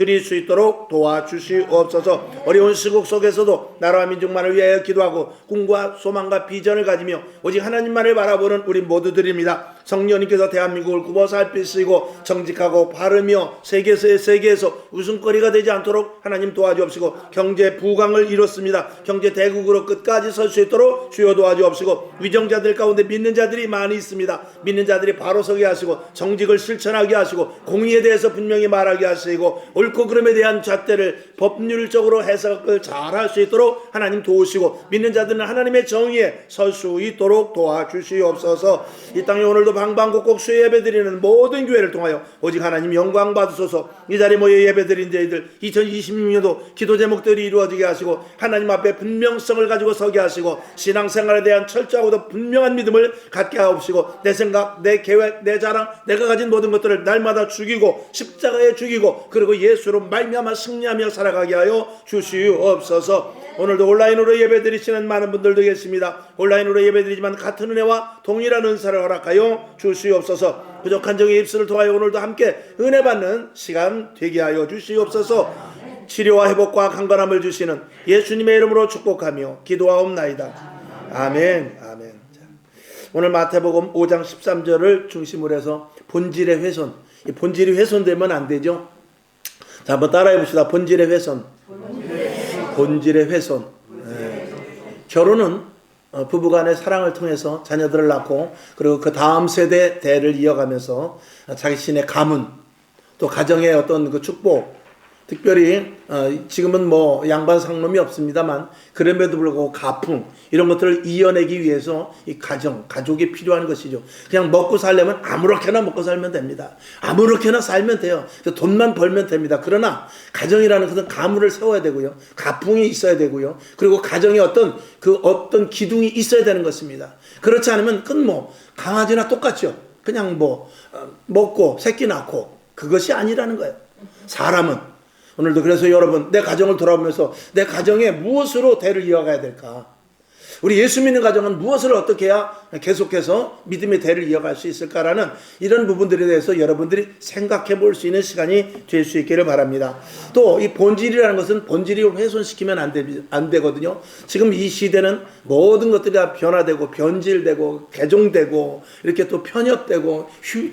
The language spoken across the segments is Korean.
드릴 수 있도록 도와주시옵소서. 어려운 시국 속에서도 나라와 민족만을 위하여 기도하고 꿈과 소망과 비전을 가지며 오직 하나님만을 바라보는 우리 모두들입니다. 성령님께서 대한민국을 굽어 살피시고 정직하고 바르며 세계에서 웃음거리가 되지 않도록 하나님 도와주옵시고, 경제 부강을 이뤘습니다. 경제 대국으로 끝까지 설 수 있도록 주여 도와주옵시고, 위정자들 가운데 믿는 자들이 많이 있습니다. 믿는 자들이 바로 서게 하시고 정직을 실천하게 하시고 공의에 대해서 분명히 말하게 하시고 옳고 그름에 대한 잣대를 법률적으로 해석을 잘할 수 있도록 하나님 도우시고, 믿는 자들은 하나님의 정의에 설 수 있도록 도와주시옵소서. 이 땅에 오늘도 방방곡곡 수요 예배드리는 모든 교회를 통하여 오직 하나님 영광 받으소서. 이 자리에 모여 예배드린 저희들 2026년도 기도 제목들이 이루어지게 하시고 하나님 앞에 분명성을 가지고 서게 하시고 신앙생활에 대한 철저하고도 분명한 믿음을 갖게 하옵시고, 내 생각, 내 계획, 내 자랑, 내가 가진 모든 것들을 날마다 죽이고 십자가에 죽이고 그리고 예수로 말미암아 승리하며 살아가게 하여 주시옵소서. 오늘도 온라인으로 예배드리시는 많은 분들도 계십니다. 온라인으로 예배드리지만 같은 은혜와 동일한 은사를 허락하여 주시옵소서. 부족한 정의 입술을 통하여 오늘도 함께 은혜 받는 시간 되게 하여 주시옵소서. 치료와 회복과 강건함을 주시는 예수님의 이름으로 축복하며 기도하옵나이다. 아멘. 아멘. 자, 오늘 마태복음 5장 13절을 중심으로 해서 본질의 훼손. 이 본질이 훼손되면 안 되죠. 자, 한번 따라해 봅시다. 본질의 훼손. 본질의 훼손. 결혼은 부부간의 사랑을 통해서 자녀들을 낳고 그리고 그 다음 세대 대를 이어가면서 자신의 가문 또 가정의 어떤 그 축복, 특별히 지금은 뭐 양반 상놈이 없습니다만 그럼에도 불구하고 가풍 이런 것들을 이어내기 위해서 이 가족이 필요한 것이죠. 그냥 먹고 살려면 아무렇게나 먹고 살면 됩니다. 아무렇게나 살면 돼요. 돈만 벌면 됩니다. 그러나 가정이라는 것은 가문을 세워야 되고요. 가풍이 있어야 되고요. 그리고 가정에 어떤 기둥이 있어야 되는 것입니다. 그렇지 않으면 그건 뭐 강아지나 똑같죠. 그냥 뭐 먹고 새끼 낳고 그것이 아니라는 거예요. 사람은 오늘도 그래서 여러분 내 가정을 돌아보면서 내 가정에 무엇으로 대를 이어가야 될까? 우리 예수 믿는 가정은 무엇을 어떻게 해야 계속해서 믿음의 대를 이어갈 수 있을까라는 이런 부분들에 대해서 여러분들이 생각해 볼 수 있는 시간이 될 수 있기를 바랍니다. 또 이 본질이라는 것은 본질이 훼손시키면 안 되거든요. 지금 이 시대는 모든 것들이 다 변화되고 변질되고 개종되고 이렇게 또 편협되고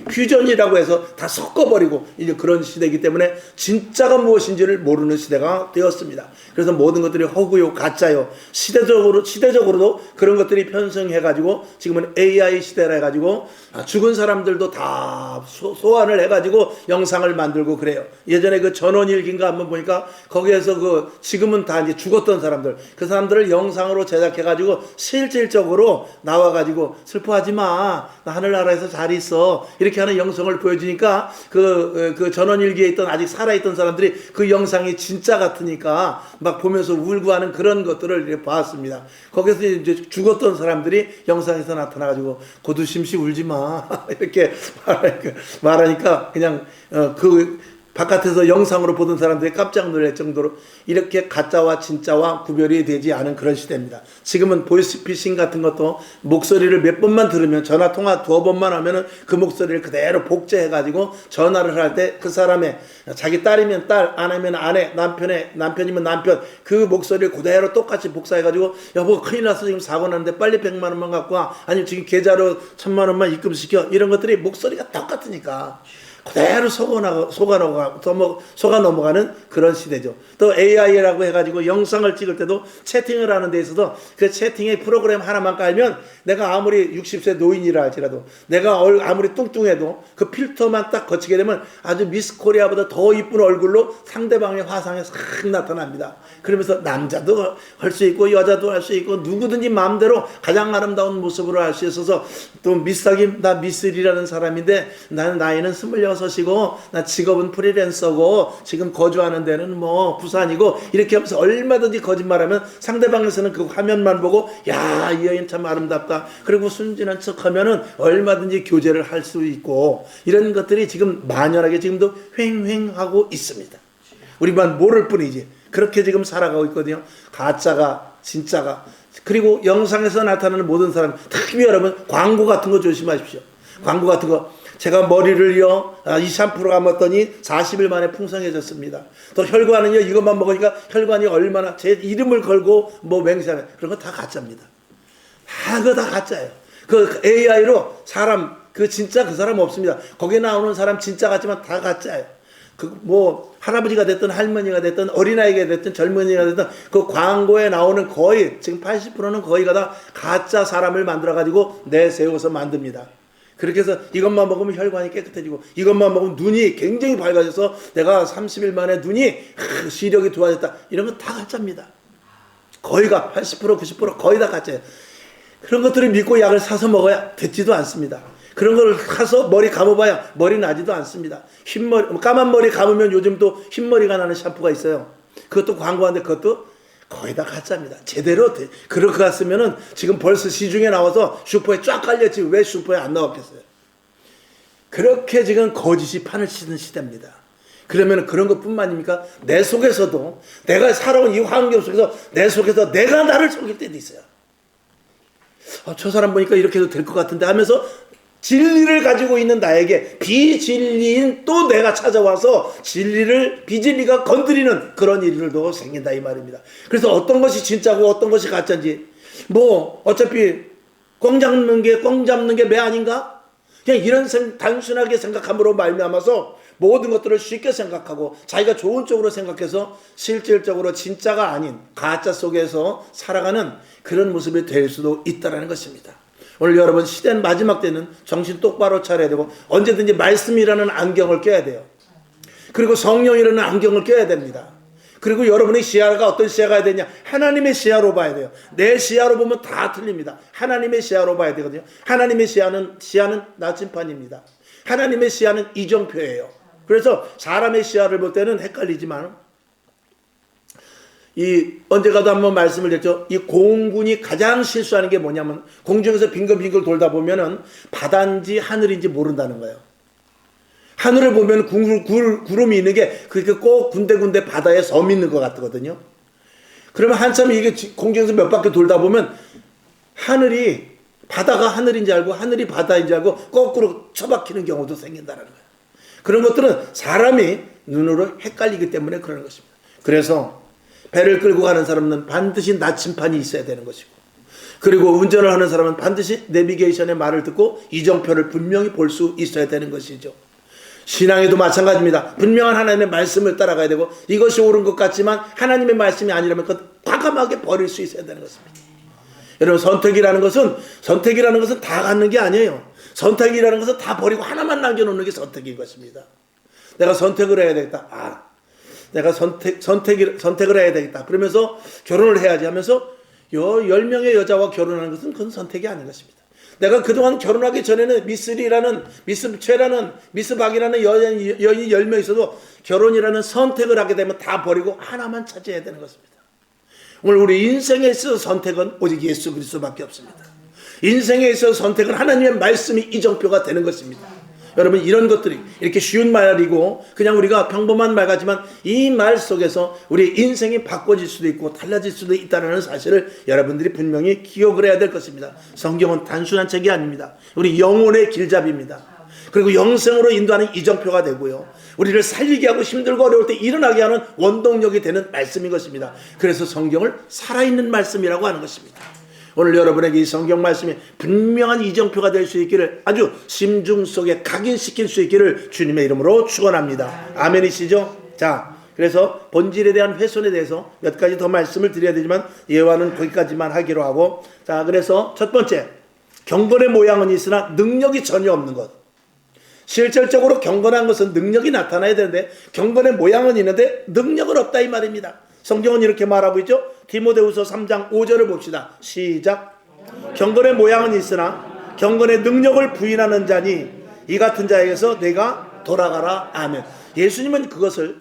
퓨전이라고 해서 다 섞어버리고 이제 그런 시대이기 때문에 진짜가 무엇인지를 모르는 시대가 되었습니다. 그래서 모든 것들이 허구요 가짜요. 시대적으로도 그런 것들이 편성해가지고 지금은 AI 시대라 해가지고 죽은 사람들도 다 소환을 해가지고 영상을 만들고 그래요. 예전에 그 전원일기인가 한번 보니까 거기에서 지금은 다 이제 죽었던 사람들, 그 사람들을 영상으로 제작해가지고 실질적으로 나와가지고 슬퍼하지 마, 나 하늘나라에서 잘 있어 이렇게 하는 영상을 보여주니까 그 전원일기에 있던 아직 살아있던 사람들이 그 영상이 진짜 같으니까 막 보면서 울고 하는 그런 것들을 이렇게 봤습니다. 거기서 이제 죽었던 사람들이 영상에서 나타나가지고 고두심씨 울지 마 이렇게 말하니까 그냥 바깥에서 영상으로 보던 사람들이 깜짝 놀랄 정도로 이렇게 가짜와 진짜와 구별이 되지 않은 그런 시대입니다. 지금은 보이스피싱 같은 것도 목소리를 몇 번만 들으면 전화 통화 2번만 하면은 그 목소리를 그대로 복제해가지고 전화를 할 때 그 사람의 자기 딸이면 딸, 아내면 아내, 남편이면 남편 그 목소리를 그대로 똑같이 복사해가지고 여보 큰일 났어 지금 사고 났는데 빨리 100만 원만 갖고 와, 아니면 지금 계좌로 1000만 원만 입금시켜, 이런 것들이 목소리가 똑같으니까 그대로 속아 넘어가는 그런 시대죠. 또 AI라고 해가지고 영상을 찍을 때도 채팅을 하는 데 있어서 그 채팅의 프로그램 하나만 깔면 내가 아무리 60세 노인이라 할지라도 내가 아무리 뚱뚱해도 그 필터만 딱 거치게 되면 아주 미스 코리아보다 더 이쁜 얼굴로 상대방의 화상에 싹 나타납니다. 그러면서 남자도 할 수 있고 여자도 할 수 있고 누구든지 마음대로 가장 아름다운 모습으로 할 수 있어서 또 미스하기 나 미스리라는 사람인데 나는 나이는 26이고 나 직업은 프리랜서고 지금 거주하는 데는 뭐 부산이고 이렇게 하면서 얼마든지 거짓말하면 상대방에서는 그 화면만 보고 야, 이 여인 참 아름답다 그리고 순진한 척하면은 얼마든지 교제를 할 수 있고 이런 것들이 지금 만연하게 지금도 횡행하고 있습니다. 우리만 모를 뿐이지 그렇게 지금 살아가고 있거든요. 가짜가 진짜가. 그리고 영상에서 나타나는 모든 사람, 특히 여러분 광고 같은 거 조심하십시오. 광고 같은 거 제가 머리를요, 이 샴푸로 감았더니 40일 만에 풍성해졌습니다. 또 혈관은요, 이것만 먹으니까 혈관이 얼마나, 제 이름을 걸고 뭐 맹세하는, 그런 거 다 가짜입니다. 그거 다 가짜예요. 그 AI로 사람, 진짜 그 사람 없습니다. 거기에 나오는 사람 진짜 같지만 다 가짜예요. 할아버지가 됐든 할머니가 됐든 어린아이가 됐든 젊은이가 됐든 그 광고에 나오는 거의, 지금 80%는 거의가 다 가짜 사람을 만들어가지고 내세워서 만듭니다. 그렇게 해서 이것만 먹으면 혈관이 깨끗해지고 이것만 먹으면 눈이 굉장히 밝아져서 내가 30일 만에 눈이 시력이 좋아졌다. 이런 건 다 가짜입니다. 거의가 80% 90% 거의 다 가짜예요. 그런 것들을 믿고 약을 사서 먹어야 듣지도 않습니다. 그런 걸 사서 머리 감아봐야 머리 나지도 않습니다. 흰머리, 까만 머리 감으면 요즘 또 흰머리가 나는 샴푸가 있어요. 그것도 광고하는데 그것도 거의 다 가짜입니다. 제대로 그럴 것 같으면은 지금 벌써 시중에 나와서 슈퍼에 쫙 깔렸지 왜 슈퍼에 안 나왔겠어요. 그렇게 지금 거짓이 판을 치는 시대입니다. 그러면 그런 것뿐만입니까? 내 속에서도 내가 살아온 이 환경 속에서 내 속에서 내가 나를 속일 때도 있어요. 저 사람 보니까 이렇게 해도 될 것 같은데 하면서 진리를 가지고 있는 나에게 비진리인 또 내가 찾아와서 비진리가 건드리는 그런 일들도 생긴다 이 말입니다. 그래서 어떤 것이 진짜고 어떤 것이 가짜인지 어차피 꽝 잡는 게 매 아닌가? 그냥 이런 단순하게 생각함으로 말미암아서 모든 것들을 쉽게 생각하고 자기가 좋은 쪽으로 생각해서 실질적으로 진짜가 아닌 가짜 속에서 살아가는 그런 모습이 될 수도 있다는 것입니다. 오늘 여러분 시대는 마지막 때는 정신 똑바로 차려야 되고 언제든지 말씀이라는 안경을 껴야 돼요. 그리고 성령이라는 안경을 껴야 됩니다. 그리고 여러분의 시야가 어떤 시야가 해야 되냐? 하나님의 시야로 봐야 돼요. 내 시야로 보면 다 틀립니다. 하나님의 시야로 봐야 되거든요. 하나님의 시야는 나침판입니다. 하나님의 시야는 이정표예요. 그래서 사람의 시야를 볼 때는 헷갈리지만 언제 가도 한번 말씀을 드렸죠. 이 공군이 가장 실수하는 게 뭐냐면 공중에서 빙글빙글 돌다 보면은 바다인지 하늘인지 모른다는 거예요. 하늘을 보면 구름이 있는 게 그렇게 꼭 군데군데 바다에 섬 있는 것 같거든요. 그러면 한참 이게 공중에서 몇 바퀴 돌다 보면 바다가 하늘인지 알고 하늘이 바다인지 알고 거꾸로 처박히는 경우도 생긴다는 거예요. 그런 것들은 사람이 눈으로 헷갈리기 때문에 그러는 것입니다. 그래서 배를 끌고 가는 사람은 반드시 나침판이 있어야 되는 것이고 그리고 운전을 하는 사람은 반드시 내비게이션의 말을 듣고 이정표를 분명히 볼 수 있어야 되는 것이죠. 신앙에도 마찬가지입니다. 분명한 하나님의 말씀을 따라가야 되고 이것이 옳은 것 같지만 하나님의 말씀이 아니라면 그것 과감하게 버릴 수 있어야 되는 것입니다. 여러분 선택이라는 것은 다 갖는 게 아니에요. 선택이라는 것은 다 버리고 하나만 남겨놓는 게 선택인 것입니다. 내가 선택을 해야 되겠다. 내가 선택을 해야 되겠다. 그러면서 결혼을 해야지 하면서 10명의 여자와 결혼하는 것은 그건 선택이 아닌 것입니다. 내가 그동안 결혼하기 전에는 미스박이라는 여인이 10명 있어도 결혼이라는 선택을 하게 되면 다 버리고 하나만 차지해야 되는 것입니다. 오늘 우리 인생에 있어서 선택은 오직 예수 그리스도밖에 없습니다. 인생에 있어서 선택은 하나님의 말씀이 이정표가 되는 것입니다. 여러분 이런 것들이 이렇게 쉬운 말이고 그냥 우리가 평범한 말 같지만 이 말 속에서 우리 인생이 바꿔질 수도 있고 달라질 수도 있다는 사실을 여러분들이 분명히 기억을 해야 될 것입니다. 성경은 단순한 책이 아닙니다. 우리 영혼의 길잡이입니다. 그리고 영생으로 인도하는 이정표가 되고요. 우리를 살리게 하고 힘들고 어려울 때 일어나게 하는 원동력이 되는 말씀인 것입니다. 그래서 성경을 살아있는 말씀이라고 하는 것입니다. 오늘 여러분에게 이 성경 말씀이 분명한 이정표가 될 수 있기를 아주 심중 속에 각인시킬 수 있기를 주님의 이름으로 축원합니다. 아멘이시죠? 자, 그래서 본질에 대한 훼손에 대해서 몇 가지 더 말씀을 드려야 되지만 예화는 거기까지만 하기로 하고 자, 그래서 첫 번째 경건의 모양은 있으나 능력이 전혀 없는 것. 실질적으로 경건한 것은 능력이 나타나야 되는데 경건의 모양은 있는데 능력은 없다 이 말입니다. 성경은 이렇게 말하고 있죠. 디모데후서 3장 5절을 봅시다. 시작. 경건의 모양은 있으나 경건의 능력을 부인하는 자니 이 같은 자에게서 내가 돌아가라. 아멘. 예수님은 그것을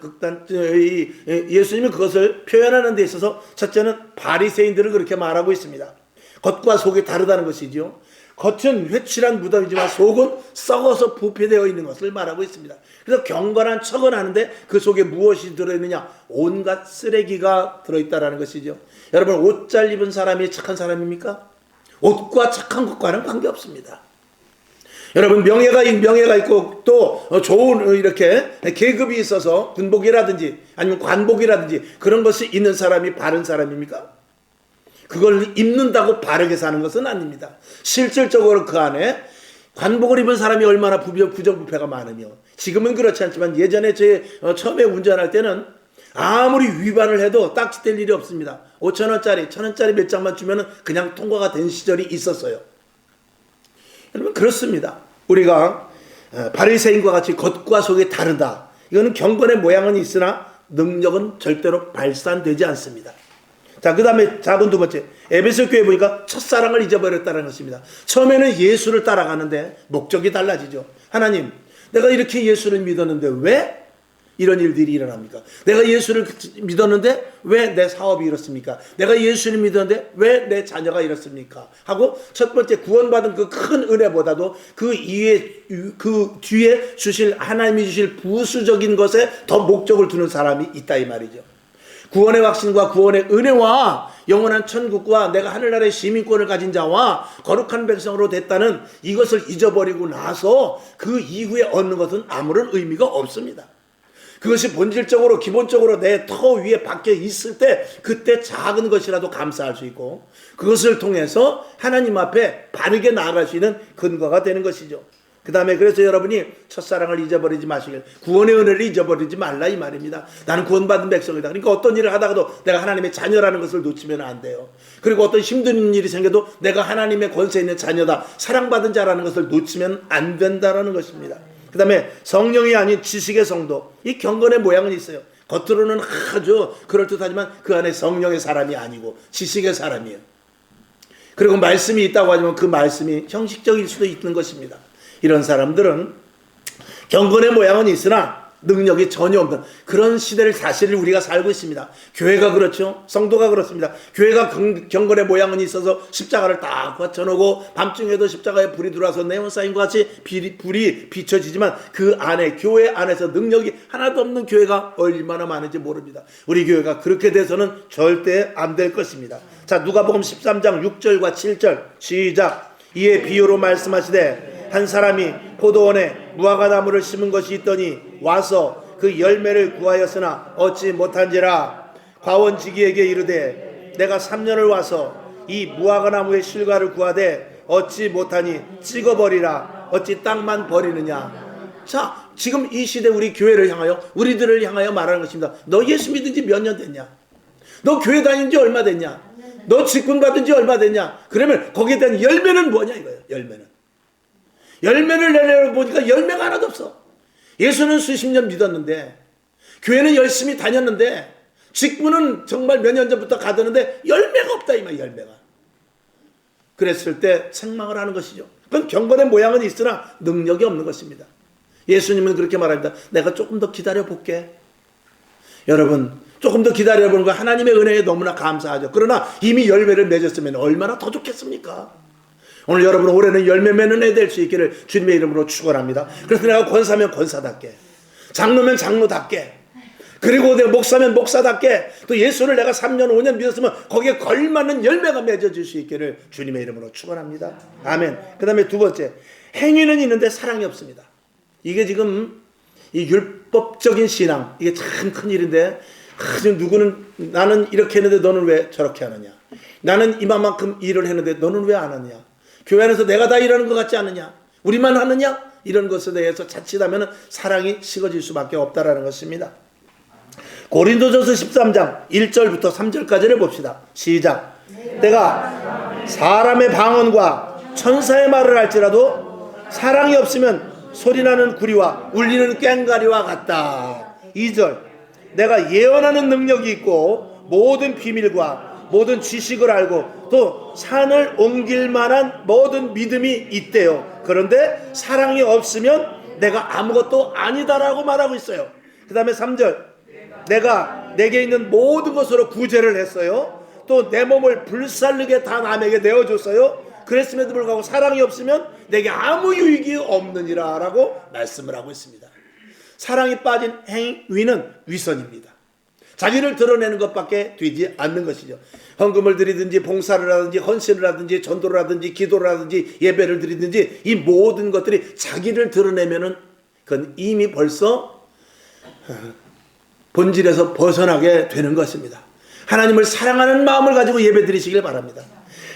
표현하는 데 있어서 첫째는 바리새인들을 그렇게 말하고 있습니다. 겉과 속이 다르다는 것이죠. 겉은 회칠한 무덤이지만 속은 썩어서 부패되어 있는 것을 말하고 있습니다. 그래서 경건한 척은 하는데 그 속에 무엇이 들어있느냐? 온갖 쓰레기가 들어있다는 것이죠. 여러분 옷 잘 입은 사람이 착한 사람입니까? 옷과 착한 것과는 관계없습니다. 여러분, 명예가 있고 또 좋은 이렇게 계급이 있어서 군복이라든지 아니면 관복이라든지 그런 것이 있는 사람이 바른 사람입니까? 그걸 입는다고 바르게 사는 것은 아닙니다. 실질적으로 그 안에 관복을 입은 사람이 얼마나 부정부패가 많으며, 지금은 그렇지 않지만 예전에 제 처음에 운전할 때는 아무리 위반을 해도 딱지뗄 일이 없습니다. 5,000원짜리 1,000원짜리 몇 장만 주면 그냥 통과가 된 시절이 있었어요. 여러분, 그렇습니다. 우리가 바리새인과 같이 겉과 속이 다르다, 이거는 경건의 모양은 있으나 능력은 절대로 발산되지 않습니다. 자, 그 다음에 작은 두 번째, 에베소 교회 보니까 첫사랑을 잊어버렸다는 것입니다. 처음에는 예수를 따라가는데 목적이 달라지죠. 하나님, 내가 이렇게 예수를 믿었는데 왜 이런 일들이 일어납니까? 내가 예수를 믿었는데 왜 내 사업이 이렇습니까? 내가 예수를 믿었는데 왜 내 자녀가 이렇습니까? 하고 첫 번째 구원받은 그 큰 은혜보다도 그 뒤에 주실, 하나님이 주실 부수적인 것에 더 목적을 두는 사람이 있다, 이 말이죠. 구원의 확신과 구원의 은혜와 영원한 천국과 내가 하늘나라의 시민권을 가진 자와 거룩한 백성으로 됐다는 이것을 잊어버리고 나서 그 이후에 얻는 것은 아무런 의미가 없습니다. 그것이 본질적으로 기본적으로 내 터 위에 박혀 있을 때 그때 작은 것이라도 감사할 수 있고, 그것을 통해서 하나님 앞에 바르게 나아갈 수 있는 근거가 되는 것이죠. 그 다음에 그래서 여러분이 첫사랑을 잊어버리지 마시길, 구원의 은혜를 잊어버리지 말라, 이 말입니다. 나는 구원받은 백성이다. 그러니까 어떤 일을 하다가도 내가 하나님의 자녀라는 것을 놓치면 안 돼요. 그리고 어떤 힘든 일이 생겨도 내가 하나님의 권세 있는 자녀다, 사랑받은 자라는 것을 놓치면 안 된다라는 것입니다. 그 다음에 성령이 아닌 지식의 성도, 이 경건의 모양은 있어요. 겉으로는 아주 그럴듯하지만 그 안에 성령의 사람이 아니고 지식의 사람이에요. 그리고 말씀이 있다고 하지만 그 말씀이 형식적일 수도 있는 것입니다. 이런 사람들은 경건의 모양은 있으나 능력이 전혀 없는 그런 시대를 사실 우리가 살고 있습니다. 교회가 그렇죠. 성도가 그렇습니다. 교회가 경건의 모양은 있어서 십자가를 딱 받쳐놓고 밤중에도 십자가에 불이 들어와서 네온 사인과 같이 불이 비춰지지만 그 안에, 교회 안에서 능력이 하나도 없는 교회가 얼마나 많은지 모릅니다. 우리 교회가 그렇게 돼서는 절대 안 될 것입니다. 자, 누가복음 13장 6절과 7절 시작. 이에 비유로 말씀하시되 한 사람이 포도원에 무화과나무를 심은 것이 있더니 와서 그 열매를 구하였으나 얻지 못한지라. 과원지기에게 이르되 내가 3년을 와서 이 무화과나무의 실과를 구하되 얻지 못하니 찍어버리라. 어찌 땅만 버리느냐. 자, 지금 이 시대 우리 교회를 향하여, 우리들을 향하여 말하는 것입니다. 너 예수 믿은 지 몇 년 됐냐? 너 교회 다닌 지 얼마 됐냐? 너 직분 받은 지 얼마 됐냐? 그러면 거기에 대한 열매는 뭐냐 이거예요. 열매를 내려보니까 열매가 하나도 없어. 예수는 수십 년 믿었는데, 교회는 열심히 다녔는데, 직분은 정말 몇 년 전부터 가드는데 열매가 없다, 이 말. 열매가. 그랬을 때 책망을 하는 것이죠. 그건 경건의 모양은 있으나 능력이 없는 것입니다. 예수님은 그렇게 말합니다. 내가 조금 더 기다려볼게. 여러분, 조금 더 기다려보는 거 하나님의 은혜에 너무나 감사하죠. 그러나 이미 열매를 맺었으면 얼마나 더 좋겠습니까? 오늘 여러분, 올해는 열매 맺는 애 될 수 있기를 주님의 이름으로 축원합니다. 그래서 내가 권사면 권사답게, 장로면 장로답게, 그리고 내가 목사면 목사답게, 또 예수를 내가 3년 5년 믿었으면 거기에 걸맞는 열매가 맺어질 수 있기를 주님의 이름으로 축원합니다. 아멘. 그 다음에 두 번째, 행위는 있는데 사랑이 없습니다. 이게 지금 이 율법적인 신앙, 이게 참 큰일인데, 지금 누구는 나는 이렇게 했는데 너는 왜 저렇게 하느냐, 나는 이만큼 일을 했는데 너는 왜 안 하느냐, 교회 안에서 내가 다 일하는 것 같지 않느냐, 우리만 하느냐, 이런 것에 대해서 자칫하면 사랑이 식어질 수밖에 없다라는 것입니다. 고린도전서 13장 1절부터 3절까지를 봅시다. 시작. 내가 사람의 방언과 천사의 말을 할지라도 사랑이 없으면 소리나는 구리와 울리는 꽹과리와 같다. 2절. 내가 예언하는 능력이 있고 모든 비밀과 모든 지식을 알고 또 산을 옮길 만한 모든 믿음이 있대요. 그런데 사랑이 없으면 내가 아무것도 아니다라고 말하고 있어요. 그 다음에 3절. 내가 내게 있는 모든 것으로 구제를 했어요. 또 내 몸을 불살르게 다 남에게 내어줬어요. 그랬음에도 불구하고 사랑이 없으면 내게 아무 유익이 없느니라 라고 말씀을 하고 있습니다. 사랑이 빠진 행위는 위선입니다. 자기를 드러내는 것밖에 되지 않는 것이죠. 헌금을 드리든지 봉사를 하든지 헌신을 하든지 전도를 하든지 기도를 하든지 예배를 드리든지 이 모든 것들이 자기를 드러내면은 그건 이미 벌써 본질에서 벗어나게 되는 것입니다. 하나님을 사랑하는 마음을 가지고 예배 드리시길 바랍니다.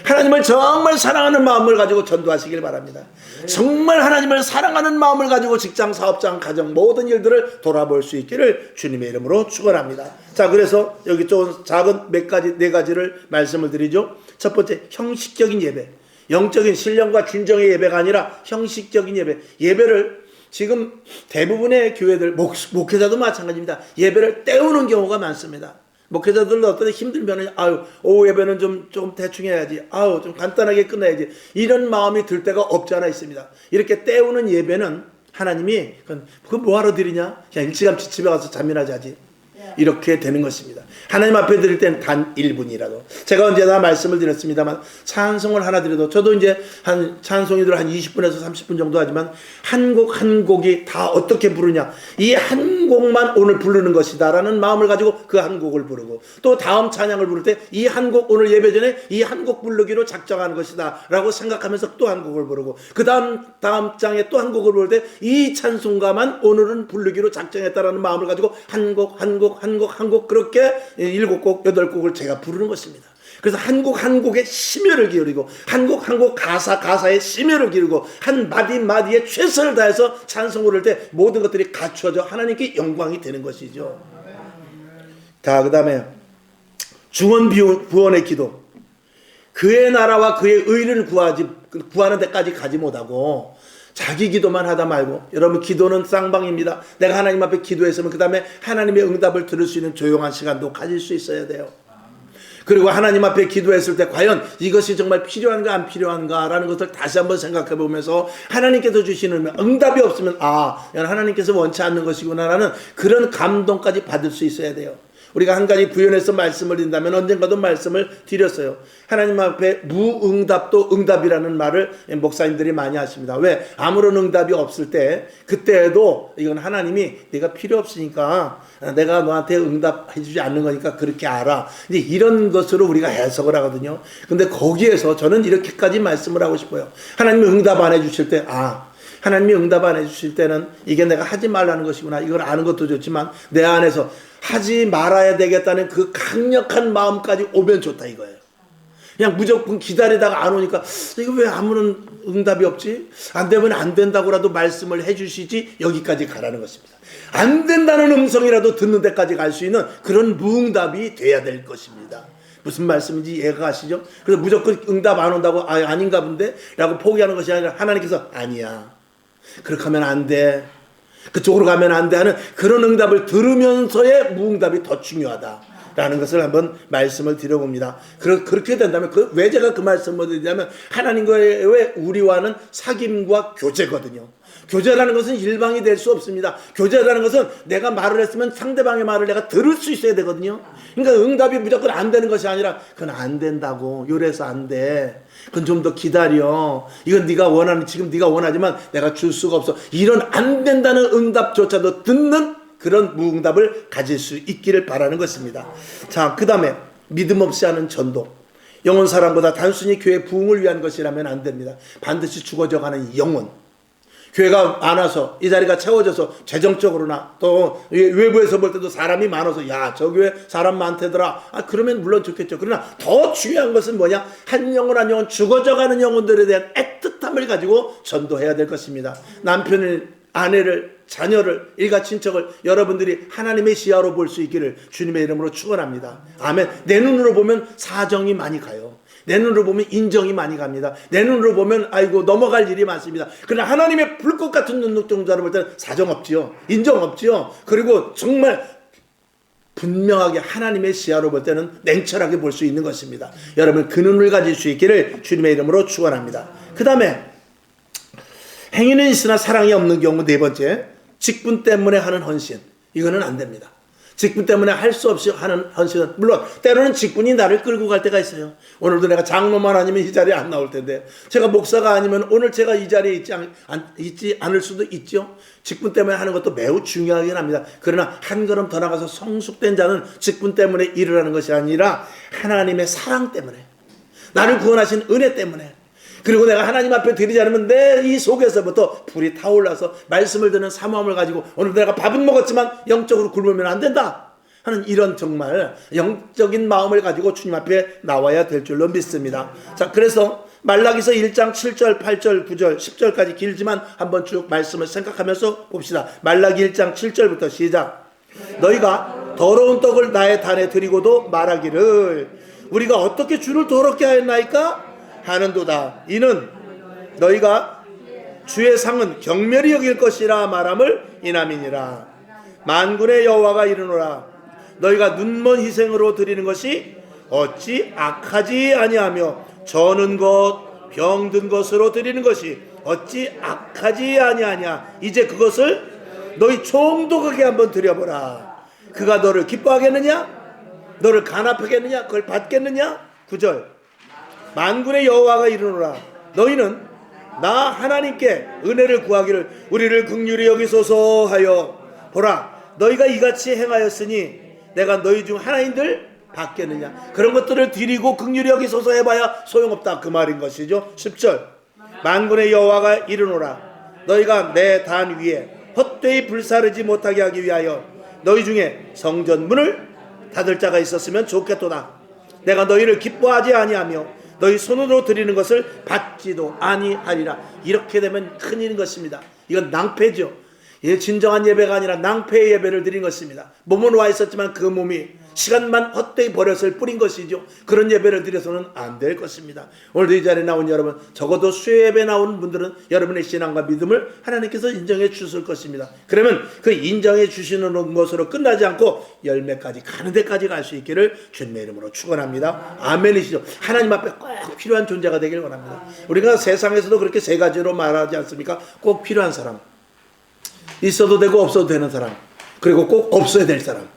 하나님을 정말 사랑하는 마음을 가지고 전도하시길 바랍니다. 정말 하나님을 사랑하는 마음을 가지고 직장, 사업장, 가정 모든 일들을 돌아볼 수 있기를 주님의 이름으로 축원합니다. 자, 그래서 여기 좀 작은 네 가지를 말씀을 드리죠. 첫 번째, 형식적인 예배. 영적인 신령과 진정의 예배가 아니라 형식적인 예배. 예배를 지금 대부분의 교회들, 목회자도 마찬가지입니다. 예배를 때우는 경우가 많습니다. 목회자들도 어떤 힘들면은 오후 예배는 좀 대충 해야지, 좀 간단하게 끝내야지, 이런 마음이 들 때가 없지 않아 있습니다. 이렇게 때우는 예배는 하나님이 그거 뭐하러 드리냐, 그냥 일찌감치 집에 가서 잠이나 자지, 이렇게 되는 것입니다. 하나님 앞에 드릴 때는 단 1분이라도. 제가 언제나 말씀을 드렸습니다만 찬송을 하나 드려도 저도 이제 한 찬송이들 한 20분에서 30분 정도 하지만 한 곡 한 곡이 다 어떻게 부르냐, 이 한 곡만 오늘 부르는 것이다 라는 마음을 가지고 그 한 곡을 부르고, 또 다음 찬양을 부를 때 이 한 곡, 오늘 예배 전에 이 한 곡 부르기로 작정하는 것이다 라고 생각하면서 또 한 곡을 부르고, 그 다음 장에 또 한 곡을 부를 때 이 찬송가만 오늘은 부르기로 작정했다라는 마음을 가지고 한 곡 그렇게 7곡, 8곡을 제가 부르는 것입니다. 그래서 한 곡 곡에 심혈을 기울이고, 한 곡 가사에 심혈을 기울이고, 한 마디에 최선을 다해서 찬송을 할 때 모든 것들이 갖춰져 하나님께 영광이 되는 것이죠. 자, 그 다음에 중언 부언의 기도. 그의 나라와 그의 의를 구하는 데까지 가지 못하고 자기 기도만 하다 말고, 여러분 기도는 쌍방입니다. 내가 하나님 앞에 기도했으면 그 다음에 하나님의 응답을 들을 수 있는 조용한 시간도 가질 수 있어야 돼요. 그리고 하나님 앞에 기도했을 때 과연 이것이 정말 필요한가 안 필요한가 라는 것을 다시 한번 생각해 보면서 하나님께서 주시는 응답이 없으면 하나님께서 원치 않는 것이구나 라는 그런 감동까지 받을 수 있어야 돼요. 우리가 한 가지 부연해서 말씀을 드린다면 언젠가도 말씀을 드렸어요. 하나님 앞에 무응답도 응답이라는 말을 목사님들이 많이 하십니다. 왜? 아무런 응답이 없을 때, 그때에도 이건 하나님이 네가 필요 없으니까 내가 너한테 응답해 주지 않는 거니까 그렇게 알아, 이제 이런 것으로 우리가 해석을 하거든요. 근데 거기에서 저는 이렇게까지 말씀을 하고 싶어요. 하나님이 응답 안 해주실 때, 하나님이 응답 안 해주실 때는 이게 내가 하지 말라는 것이구나, 이걸 아는 것도 좋지만 내 안에서 하지 말아야 되겠다는 그 강력한 마음까지 오면 좋다 이거예요. 그냥 무조건 기다리다가 안 오니까 이거 왜 아무런 응답이 없지? 안 되면 안 된다고라도 말씀을 해주시지, 여기까지 가라는 것입니다. 안 된다는 음성이라도 듣는 데까지 갈 수 있는 그런 무응답이 돼야 될 것입니다. 무슨 말씀인지 이해가 가시죠? 그래서 무조건 응답 안 온다고 아닌가 본데 라고 포기하는 것이 아니라 하나님께서 아니야, 그렇게 하면 안 돼, 그쪽으로 가면 안 돼 하는 그런 응답을 들으면서의 무응답이 더 중요하다라는 것을 한번 말씀을 드려봅니다. 그렇게 된다면 왜 제가 그 말씀을 드리냐면 하나님과의 우리와는 사귐과 교제거든요. 교제라는 것은 일방이 될 수 없습니다. 교제라는 것은 내가 말을 했으면 상대방의 말을 내가 들을 수 있어야 되거든요. 그러니까 응답이 무조건 안 되는 것이 아니라 그건 안 된다고, 요래서 안 돼, 그건 좀 더 기다려, 이건 네가 원하는, 지금 네가 원하지만 내가 줄 수가 없어, 이런 안 된다는 응답조차도 듣는 그런 무응답을 가질 수 있기를 바라는 것입니다. 자, 그 다음에 믿음 없이 하는 전도. 영혼 사랑보다 단순히 교회 부흥을 위한 것이라면 안 됩니다. 반드시 죽어져가는 영혼. 교회가 많아서 이 자리가 채워져서 재정적으로나 또 외부에서 볼 때도 사람이 많아서 저 교회 사람 많대더라, 그러면 물론 좋겠죠. 그러나 더 중요한 것은 뭐냐, 한 영혼 한 영혼 죽어져가는 영혼들에 대한 애틋함을 가지고 전도해야 될 것입니다. 남편을, 아내를, 자녀를, 일가 친척을 여러분들이 하나님의 시야로 볼 수 있기를 주님의 이름으로 축원합니다. 아멘. 내 눈으로 보면 사정이 많이 가요. 내 눈으로 보면 인정이 많이 갑니다. 내 눈으로 보면 넘어갈 일이 많습니다. 그러나 하나님의 불꽃 같은 눈동자로 볼 때는 사정 없지요, 인정 없지요. 그리고 정말 분명하게 하나님의 시야로 볼 때는 냉철하게 볼 수 있는 것입니다. 여러분 그 눈을 가질 수 있기를 주님의 이름으로 축원합니다. 그 다음에 행위는 있으나 사랑이 없는 경우, 네 번째, 직분 때문에 하는 헌신. 이거는 안 됩니다. 직분 때문에 할 수 없이 하는 헌신은, 물론 때로는 직분이 나를 끌고 갈 때가 있어요. 오늘도 내가 장로만 아니면 이 자리에 안 나올 텐데, 제가 목사가 아니면 오늘 제가 이 자리에 있지 않을 수도 있죠. 직분 때문에 하는 것도 매우 중요하긴 합니다. 그러나 한 걸음 더 나가서 성숙된 자는 직분 때문에 일을 하는 것이 아니라 하나님의 사랑 때문에, 나를 구원하신 은혜 때문에, 그리고 내가 하나님 앞에 드리지 않으면 내 이 속에서부터 불이 타올라서 말씀을 듣는 사모함을 가지고, 오늘 내가 밥은 먹었지만 영적으로 굶으면 안 된다 하는 이런 정말 영적인 마음을 가지고 주님 앞에 나와야 될 줄로 믿습니다. 자, 그래서 말라기서 1장 7절, 8절, 9절, 10절까지 길지만 한번 쭉 말씀을 생각하면서 봅시다. 말라기 1장 7절부터 시작. 너희가 더러운 떡을 나의 단에 드리고도 말하기를 우리가 어떻게 주를 더럽게 하였나이까 하는도다. 이는 너희가 주의 상은 경멸히 여길 것이라 말함을 인함이니라. 만군의 여호와가 이르노라. 너희가 눈먼 희생으로 드리는 것이 어찌 악하지 아니하며 저는 것 병든 것으로 드리는 것이 어찌 악하지 아니하냐. 이제 그것을 너희 총독에게 한번 드려보라. 그가 너를 기뻐하겠느냐? 너를 간합하겠느냐? 그걸 받겠느냐? 9절. 만군의 여호와가 이르노라. 너희는 나 하나님께 은혜를 구하기를 우리를 긍휼히 여기소서 하여 보라. 너희가 이같이 행하였으니 내가 너희 중 하나인들 받겠느냐. 그런 것들을 드리고 긍휼히 여기소서 해봐야 소용없다, 그 말인 것이죠. 10절. 만군의 여호와가 이르노라. 너희가 내 단 위에 헛되이 불사르지 못하게 하기 위하여 너희 중에 성전 문을 닫을 자가 있었으면 좋겠도다. 내가 너희를 기뻐하지 아니하며 너희 손으로 드리는 것을 받지도 아니하리라. 이렇게 되면 큰일인 것입니다. 이건 낭패죠. 예, 진정한 예배가 아니라 낭패의 예배를 드린 것입니다. 몸은 와 있었지만 그 몸이 시간만 헛되이 버렸을 뿐인 것이죠. 그런 예배를 드려서는 안 될 것입니다. 오늘도 이 자리에 나온 여러분, 적어도 수요 예배 나오는 분들은 여러분의 신앙과 믿음을 하나님께서 인정해 주실 것입니다. 그러면 그 인정해 주시는 것으로 끝나지 않고 열매까지 가는 데까지 갈 수 있기를 주님의 이름으로 축원합니다. 아멘이시죠. 하나님 앞에 꼭 필요한 존재가 되길 원합니다. 우리가 세상에서도 그렇게 세 가지로 말하지 않습니까? 꼭 필요한 사람, 있어도 되고 없어도 되는 사람, 그리고 꼭 없어야 될 사람.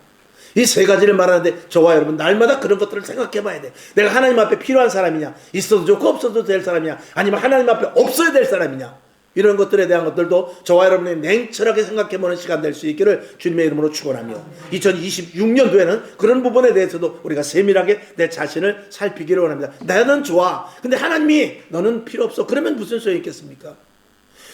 이 세 가지를 말하는데 저와 여러분 날마다 그런 것들을 생각해 봐야 돼. 내가 하나님 앞에 필요한 사람이냐, 있어도 좋고 없어도 될 사람이냐, 아니면 하나님 앞에 없어야 될 사람이냐, 이런 것들에 대한 것들도 저와 여러분이 냉철하게 생각해 보는 시간 될 수 있기를 주님의 이름으로 축원하며, 2026년도에는 그런 부분에 대해서도 우리가 세밀하게 내 자신을 살피기를 원합니다. 나는 좋아, 근데 하나님이 너는 필요 없어. 그러면 무슨 소용이 있겠습니까?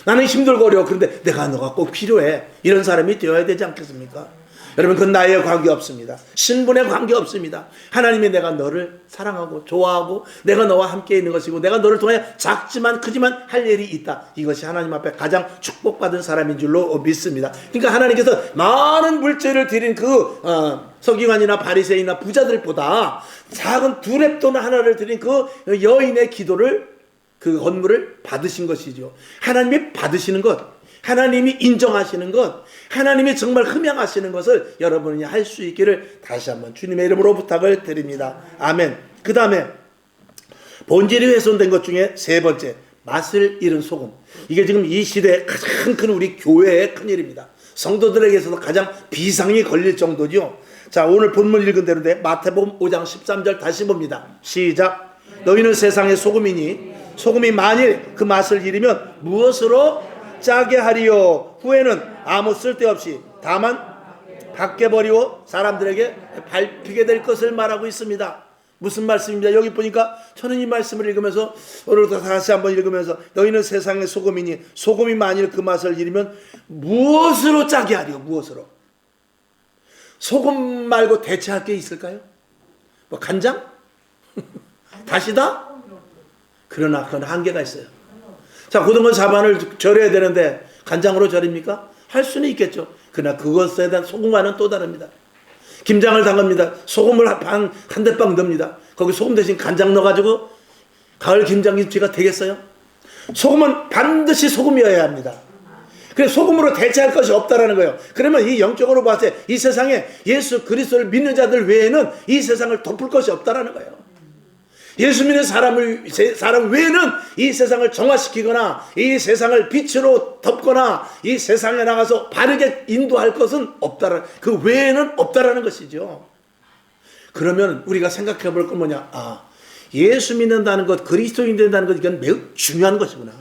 나는 힘들고 어려워, 그런데 내가 너가 꼭 필요해. 이런 사람이 되어야 되지 않겠습니까? 여러분, 그건 나이에 관계없습니다. 신분에 관계없습니다. 하나님이 내가 너를 사랑하고 좋아하고 내가 너와 함께 있는 것이고 내가 너를 통해 작지만 크지만 할 일이 있다. 이것이 하나님 앞에 가장 축복받은 사람인 줄로 믿습니다. 그러니까 하나님께서 많은 물질을 드린 그 서기관이나 바리새인이나 부자들보다 작은 두 렙돈 하나를 드린 그 여인의 기도를, 그 헌물을 받으신 것이죠. 하나님이 받으시는 것, 하나님이 인정하시는 것, 하나님이 정말 흠양하시는 것을 여러분이 할 수 있기를 다시 한번 주님의 이름으로 부탁을 드립니다. 아멘. 그 다음에 본질이 훼손된 것 중에 세 번째, 맛을 잃은 소금. 이게 지금 이 시대에 가장 큰 우리 교회의 큰일입니다. 성도들에게서도 가장 비상이 걸릴 정도죠. 자, 오늘 본문 읽은 대로인데 마태복음 5장 13절 다시 봅니다. 시작. 너희는 세상의 소금이니 소금이 만일 그 맛을 잃으면 무엇으로 짜게 하리요. 후에는 아무 쓸데없이 다만 밖에 버리고 사람들에게 밟히게 될 것을 말하고 있습니다. 무슨 말씀입니다. 여기 보니까 저는 이 말씀을 읽으면서, 오늘도 다시 한번 읽으면서, 너희는 세상의 소금이니 소금이 만일 그 맛을 잃으면 무엇으로 짜게 하리요. 무엇으로? 소금 말고 대체할 게 있을까요? 뭐 간장? 다시다? 그러나 그건 한계가 있어요. 자, 고등어 자반을 절여야 되는데 간장으로 절입니까? 할 수는 있겠죠. 그러나 그것에 대한 소금과는 또 다릅니다. 김장을 담갑니다. 소금을 한 대빵 넣습니다. 거기 소금 대신 간장 넣어가지고 가을 김장김치가 되겠어요? 소금은 반드시 소금이어야 합니다. 그래서 소금으로 대체할 것이 없다라는 거예요. 그러면 이 영적으로 봤을 때 이 세상에 예수 그리스도를 믿는 자들 외에는 이 세상을 덮을 것이 없다라는 거예요. 예수 믿는 사람 외에는 이 세상을 정화시키거나 이 세상을 빛으로 덮거나 이 세상에 나가서 바르게 인도할 것은 없다라는, 그 외에는 없다라는 것이죠. 그러면 우리가 생각해 볼 건 뭐냐? 아, 예수 믿는다는 것, 그리스도인 된다는 것, 이건 매우 중요한 것이구나.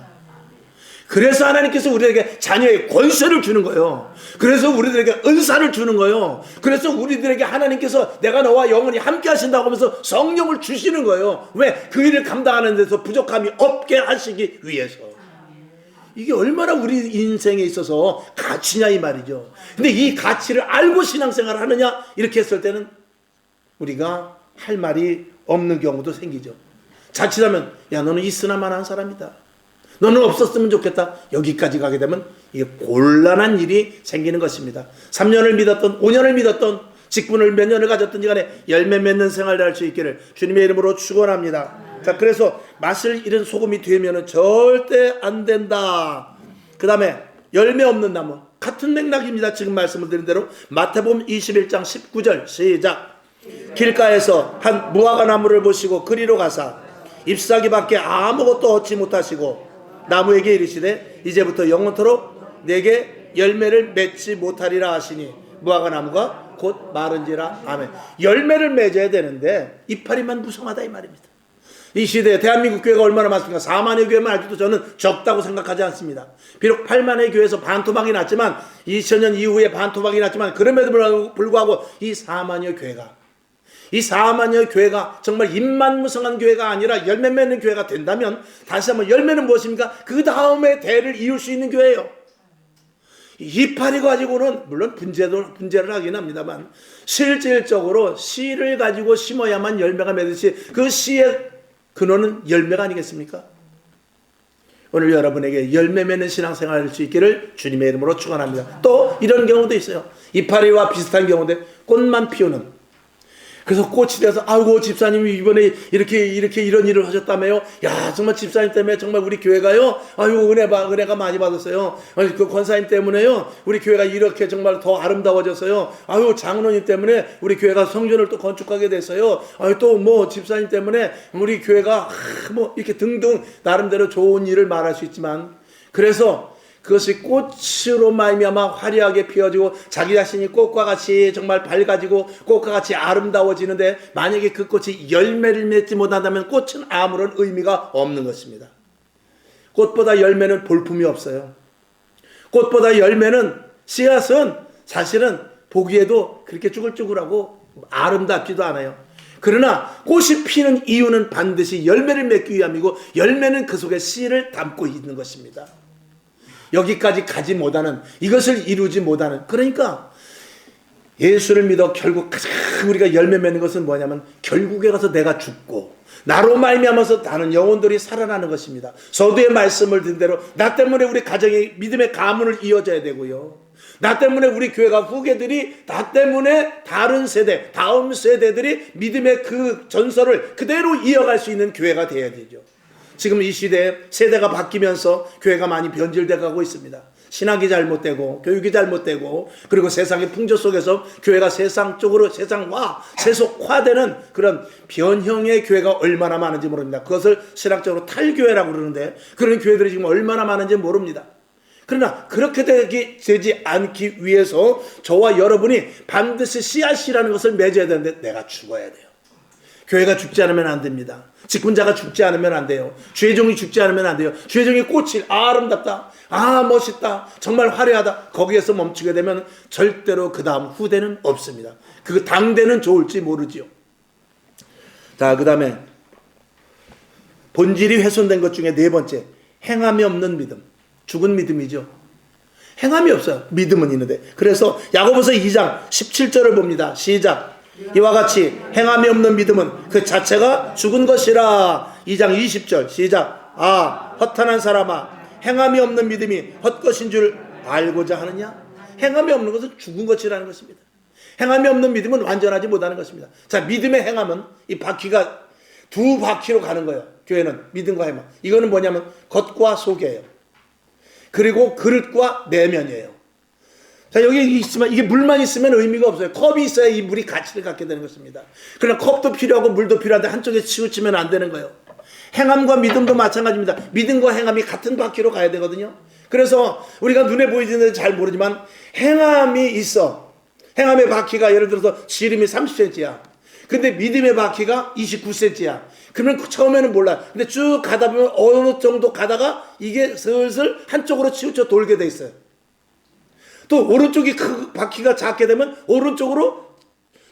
그래서 하나님께서 우리에게 자녀의 권세를 주는 거예요. 그래서 우리들에게 은사를 주는 거예요. 그래서 우리들에게 하나님께서 내가 너와 영원히 함께 하신다고 하면서 성령을 주시는 거예요. 왜? 그 일을 감당하는 데서 부족함이 없게 하시기 위해서. 이게 얼마나 우리 인생에 있어서 가치냐 이 말이죠. 근데 이 가치를 알고 신앙생활을 하느냐 이렇게 했을 때는 우리가 할 말이 없는 경우도 생기죠. 자칫하면 야, 너는 있으나마나한 사람이다, 너는 없었으면 좋겠다, 여기까지 가게 되면 이게 곤란한 일이 생기는 것입니다. 3년을 믿었던 5년을 믿었던 직분을 몇 년을 가졌든지 간에 열매 맺는 생활을 할 수 있기를 주님의 이름으로 축원합니다. 자, 그래서 맛을 잃은 소금이 되면은 절대 안 된다. 그 다음에 열매 없는 나무, 같은 맥락입니다. 지금 말씀을 드린 대로 마태복음 21장 19절 시작. 길가에서 한 무화과 나무를 보시고 그리로 가사 잎사귀밖에 아무것도 얻지 못하시고 나무에게 이르시되 이제부터 영원토록 내게 열매를 맺지 못하리라 하시니 무화과 나무가 곧 마른지라. 아멘. 열매를 맺어야 되는데 이파리만 무성하다 이 말입니다. 이 시대에 대한민국 교회가 얼마나 많습니까? 4만의 교회만 아직도 저는 적다고 생각하지 않습니다. 비록 8만의 교회에서 반토막이 났지만 2000년 이후에 반토막이 났지만 그럼에도 불구하고 이 4만여 교회가, 이 4만여 교회가 정말 입만무성한 교회가 아니라 열매 맺는 교회가 된다면, 다시 한번 열매는 무엇입니까? 그 다음에 대를 이룰 수 있는 교회예요. 이파리 가지고는 물론 분재를 하긴 합니다만 실질적으로 씨를 가지고 심어야만 열매가 맺듯이 그 씨의 근원은 열매가 아니겠습니까? 오늘 여러분에게 열매 맺는 신앙생활을 할 수 있기를 주님의 이름으로 축원합니다. 또 이런 경우도 있어요. 이파리와 비슷한 경우인데 꽃만 피우는, 그래서 꽃이 돼서 아이고 집사님이 이번에 이렇게 이런 일을 하셨다며요. 야, 정말 집사님 때문에 정말 우리 교회가요, 아유 은혜가 많이 받았어요. 아니, 그 권사님 때문에요 우리 교회가 이렇게 정말 더 아름다워졌어요. 아유 장로님 때문에 우리 교회가 성전을 또 건축하게 됐어요. 아유 또 뭐 집사님 때문에 우리 교회가 뭐 이렇게 등등 나름대로 좋은 일을 말할 수 있지만, 그래서 그것이 꽃으로 말미암아 화려하게 피어지고 자기 자신이 꽃과 같이 정말 밝아지고 꽃과 같이 아름다워지는데, 만약에 그 꽃이 열매를 맺지 못한다면 꽃은 아무런 의미가 없는 것입니다. 꽃보다 열매는 볼품이 없어요. 꽃보다 열매는, 씨앗은 사실은 보기에도 그렇게 쭈글쭈글하고 아름답지도 않아요. 그러나 꽃이 피는 이유는 반드시 열매를 맺기 위함이고, 열매는 그 속에 씨를 담고 있는 것입니다. 여기까지 가지 못하는, 이것을 이루지 못하는, 그러니까 예수를 믿어 결국 가장 우리가 열매 맺는 것은 뭐냐면 결국에 가서 내가 죽고 나로 말미암아서 다른 영혼들이 살아나는 것입니다. 서두에 말씀을 든 대로 나 때문에 우리 가정의 믿음의 가문을 이어져야 되고요, 나 때문에 우리 교회가 후계들이, 나 때문에 다른 세대, 다음 세대들이 믿음의 그 전설을 그대로 이어갈 수 있는 교회가 되어야 되죠. 지금 이 시대에 세대가 바뀌면서 교회가 많이 변질돼 가고 있습니다. 신학이 잘못되고 교육이 잘못되고, 그리고 세상의 풍조 속에서 교회가 세상 쪽으로, 세상화, 세속화되는 그런 변형의 교회가 얼마나 많은지 모릅니다. 그것을 신학적으로 탈교회라고 그러는데 그런 교회들이 지금 얼마나 많은지 모릅니다. 그러나 그렇게 되지 않기 위해서 저와 여러분이 반드시 씨앗이라는 것을 맺어야 되는데 내가 죽어야 돼요. 교회가 죽지 않으면 안 됩니다. 직분자가 죽지 않으면 안 돼요. 주의종이 죽지 않으면 안 돼요. 주의종이 꽃이 아름답다, 멋있다, 정말 화려하다, 거기에서 멈추게 되면 절대로 그 다음 후대는 없습니다. 그 당대는 좋을지 모르지요. 자, 그 다음에 본질이 훼손된 것 중에 네 번째, 행함이 없는 믿음. 죽은 믿음이죠. 행함이 없어요. 믿음은 있는데. 그래서 야고보서 2장 17절을 봅니다. 시작. 이와 같이 행함이 없는 믿음은 그 자체가 죽은 것이라. 2장 20절 시작. 허탄한 사람아, 행함이 없는 믿음이 헛것인 줄 알고자 하느냐? 행함이 없는 것은 죽은 것이라는 것입니다. 행함이 없는 믿음은 완전하지 못하는 것입니다. 자, 믿음의 행함은 이 바퀴가 두 바퀴로 가는 거예요. 교회는 믿음과 행함. 이거는 뭐냐면 겉과 속이에요. 그리고 그릇과 내면이에요. 자, 여기 있지만 이게 물만 있으면 의미가 없어요. 컵이 있어야 이 물이 가치를 갖게 되는 것입니다. 그러나 컵도 필요하고 물도 필요한데 한쪽에 치우치면 안 되는 거예요. 행함과 믿음도 마찬가지입니다. 믿음과 행함이 같은 바퀴로 가야 되거든요. 그래서 우리가 눈에 보이지는 잘 모르지만 행함이 있어. 행함의 바퀴가 예를 들어서 지름이 30cm야. 근데 믿음의 바퀴가 29cm야. 그러면 처음에는 몰라. 근데 쭉 가다 보면 어느 정도 가다가 이게 슬슬 한쪽으로 치우쳐 돌게 돼 있어요. 또 오른쪽이 그 바퀴가 작게 되면 오른쪽으로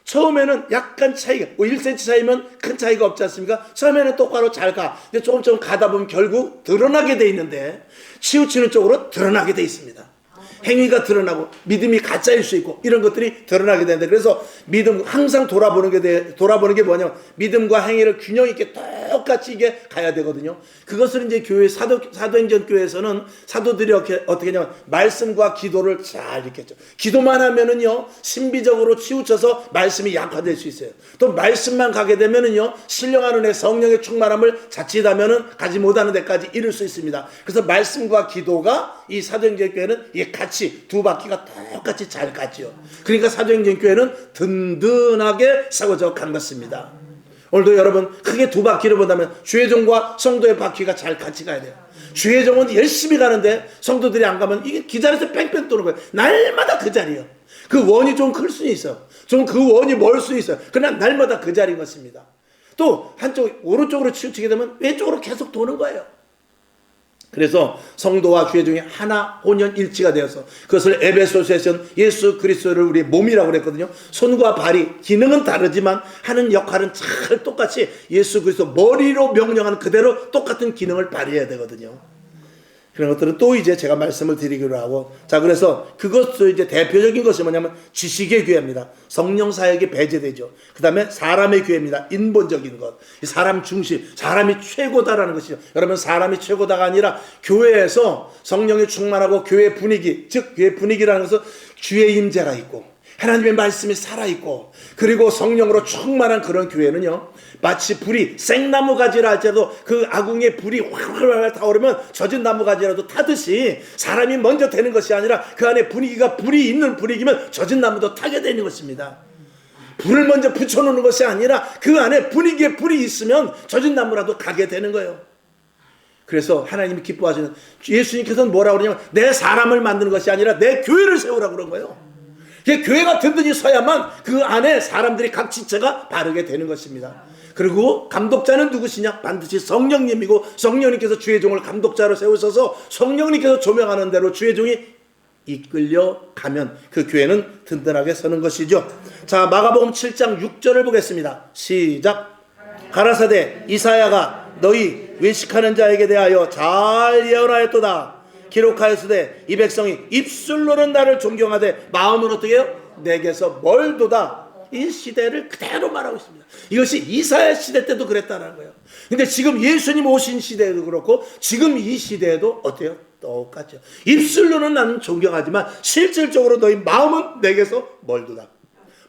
처음에는 약간 차이가, 1cm 차이면 큰 차이가 없지 않습니까? 처음에는 똑바로 잘 가. 근데 조금 가다 보면 결국 드러나게 돼 있는데 치우치는 쪽으로 드러나게 돼 있습니다. 행위가 드러나고 믿음이 가짜일 수 있고 이런 것들이 드러나게 되는데, 그래서 믿음 항상 돌아보는 게 뭐냐면 믿음과 행위를 균형 있게 똑같이 이게 가야 되거든요. 그것을 이제 교회 사도행전 교회에서는 사도들이 어떻게 했냐면 말씀과 기도를 잘 읽겠죠. 기도만 하면은요 신비적으로 치우쳐서 말씀이 약화될 수 있어요. 또 말씀만 가게 되면은요 신령한 은혜 성령의 충만함을 자칫하면은 가지 못하는 데까지 이룰 수 있습니다. 그래서 말씀과 기도가 이 사도행전 교회는 이게 같이 두 바퀴가 똑같이 잘 갔지요. 그러니까 사도행전 교회는 든든하게 세워져 간 것입니다. 오늘도 여러분 크게 두 바퀴를 본다면 주의종과 성도의 바퀴가 잘 같이 가야 돼요. 주의종은 열심히 가는데 성도들이 안 가면 이게 기자리에서 뺑뺑 도는 거예요. 날마다 그 자리예요. 그 원이 좀 클 수는 있어요. 좀 그 원이 멀 수 있어요. 그러나 날마다 그 자리인 것입니다. 또 한쪽 오른쪽으로 치우치게 되면 왼쪽으로 계속 도는 거예요. 그래서 성도와 주의종이 하나 혼연일치가 되어서 그것을 에베소서에서는 예수 그리스도를 우리의 몸이라고 그랬거든요. 손과 발이 기능은 다르지만 하는 역할은 잘 똑같이 예수 그리스도 머리로 명령하는 그대로 똑같은 기능을 발휘해야 되거든요. 그런 것들은 또 이제 제가 말씀을 드리기로 하고, 자, 그래서 그것도 이제 대표적인 것이 뭐냐면 지식의 교회입니다. 성령 사역이 배제되죠. 그 다음에 사람의 교회입니다. 인본적인 것, 사람 중심, 사람이 최고다라는 것이죠. 여러분, 사람이 최고다가 아니라 교회에서 성령이 충만하고 교회 분위기, 즉 교회 분위기라는 것은 주의 임재가 있고 하나님의 말씀이 살아있고 그리고 성령으로 충만한 그런 교회는요, 마치 불이 생나무 가지라 할지라도 그 아궁이에 불이 활활 타오르면 젖은 나무 가지라도 타듯이 사람이 먼저 되는 것이 아니라 그 안에 분위기가 불이 있는 분위기면 젖은 나무도 타게 되는 것입니다. 불을 먼저 붙여놓는 것이 아니라 그 안에 분위기에 불이 있으면 젖은 나무라도 가게 되는 거예요. 그래서 하나님이 기뻐하시는, 예수님께서는 뭐라고 그러냐면 내 사람을 만드는 것이 아니라 내 교회를 세우라고 그런 거예요. 교회가 든든히 서야만 그 안에 사람들이 각 지체가 바르게 되는 것입니다. 그리고 감독자는 누구시냐? 반드시 성령님이고 성령님께서 주의 종을 감독자로 세우셔서 성령님께서 조명하는 대로 주의 종이 이끌려 가면 그 교회는 든든하게 서는 것이죠. 자, 마가복음 7장 6절을 보겠습니다. 시작. 가라사대 이사야가 너희 외식하는 자에게 대하여 잘 예언하였도다. 기록하였으되 이 백성이 입술로는 나를 존경하되 마음은 어떻게 해요? 내게서 멀도다. 이 시대를 그대로 말하고 있습니다. 이것이 이사야 시대 때도 그랬다는 거예요. 근데 지금 예수님 오신 시대에도 그렇고 지금 이 시대에도 어때요? 똑같죠. 입술로는 나는 존경하지만 실질적으로 너희 마음은 내게서 멀도다.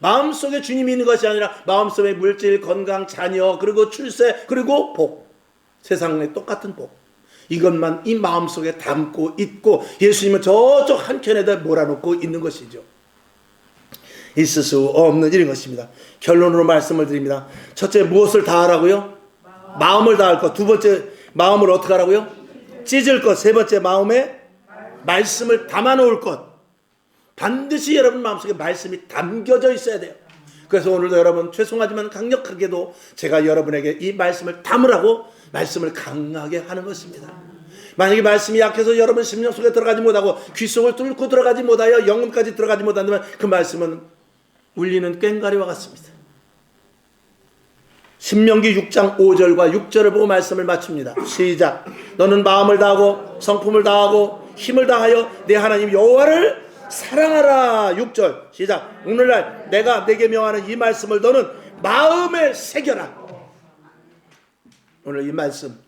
마음속에 주님이 있는 것이 아니라 마음속에 물질, 건강, 자녀, 그리고 출세, 그리고 복, 세상에 똑같은 복, 이것만 이 마음속에 담고 있고 예수님은 저쪽 한켠에다 몰아놓고 있는 것이죠. 있을 수 없는 일인 것입니다. 결론으로 말씀을 드립니다. 첫째, 무엇을 다하라고요? 마음을 다할 것. 두 번째, 마음을 어떻게 하라고요? 찢을 것. 세 번째, 마음에 말씀을 담아놓을 것. 반드시 여러분 마음속에 말씀이 담겨져 있어야 돼요. 그래서 오늘도 여러분 죄송하지만 강력하게도 제가 여러분에게 이 말씀을 담으라고 말씀을 강하게 하는 것입니다. 만약에 말씀이 약해서 여러분 심령 속에 들어가지 못하고 귀 속을 뚫고 들어가지 못하여 영혼까지 들어가지 못한다면 그 말씀은 울리는 꽹과리와 같습니다. 신명기 6장 5절과 6절을 보고 말씀을 마칩니다. 시작. 너는 마음을 다하고 성품을 다하고 힘을 다하여 내 하나님 여호와를 사랑하라. 6절 시작. 오늘날 내가 내게 명하는 이 말씀을 너는 마음에 새겨라. 오늘 이 말씀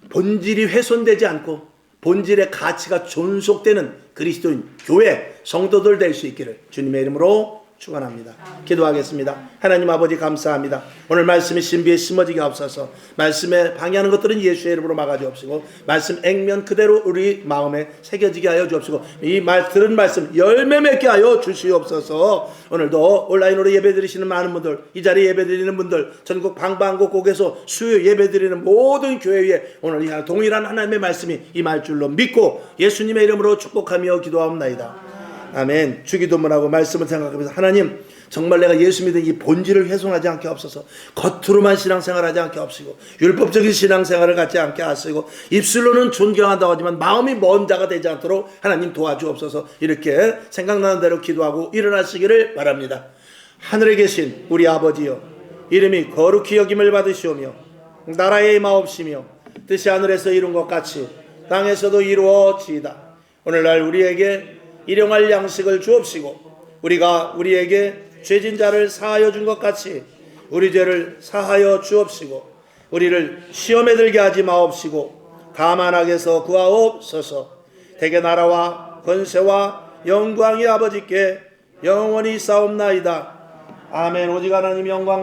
본질이 훼손되지 않고 본질의 가치가 존속되는 그리스도인 교회 성도들 될 수 있기를 주님의 이름으로 축원합니다. 기도하겠습니다. 하나님 아버지 감사합니다. 오늘 말씀이 신비에 심어지게 하옵소서. 말씀에 방해하는 것들은 예수의 이름으로 막아주옵시고 말씀 액면 그대로 우리 마음에 새겨지게 하여 주옵시고 이 들은 말씀 열매 맺게 하여 주시옵소서. 오늘도 온라인으로 예배드리시는 많은 분들, 이 자리에 예배드리는 분들, 전국 방방곡곡에서 수요 예배드리는 모든 교회 위에 오늘 이 동일한 하나님의 말씀이 임할 줄로 믿고 예수님의 이름으로 축복하며 기도하옵나이다. 아멘. 주기도문하고 말씀을 생각하면서 하나님 정말 내가 예수 믿은 이 본질을 훼손하지 않게 하옵소서. 겉으로만 신앙생활하지 않게 하옵시고 율법적인 신앙생활을 갖지 않게 하시고 입술로는 존경한다고 하지만 마음이 먼 자가 되지 않도록 하나님 도와주옵소서. 이렇게 생각나는 대로 기도하고 일어나시기를 바랍니다. 하늘에 계신 우리 아버지여, 이름이 거룩히 여김을 받으시오며 나라의 임하옵시며 뜻이 하늘에서 이룬 것 같이 땅에서도 이루어지이다. 오늘날 우리에게 일용할 양식을 주옵시고 우리가 우리에게 죄진 자를 사하여 준 것 같이 우리 죄를 사하여 주옵시고 우리를 시험에 들게 하지 마옵시고 다만 악에서 구하옵소서. 대개 나라와 권세와 영광이 아버지께 영원히 싸움나이다. 아멘. 오직 하나님 영광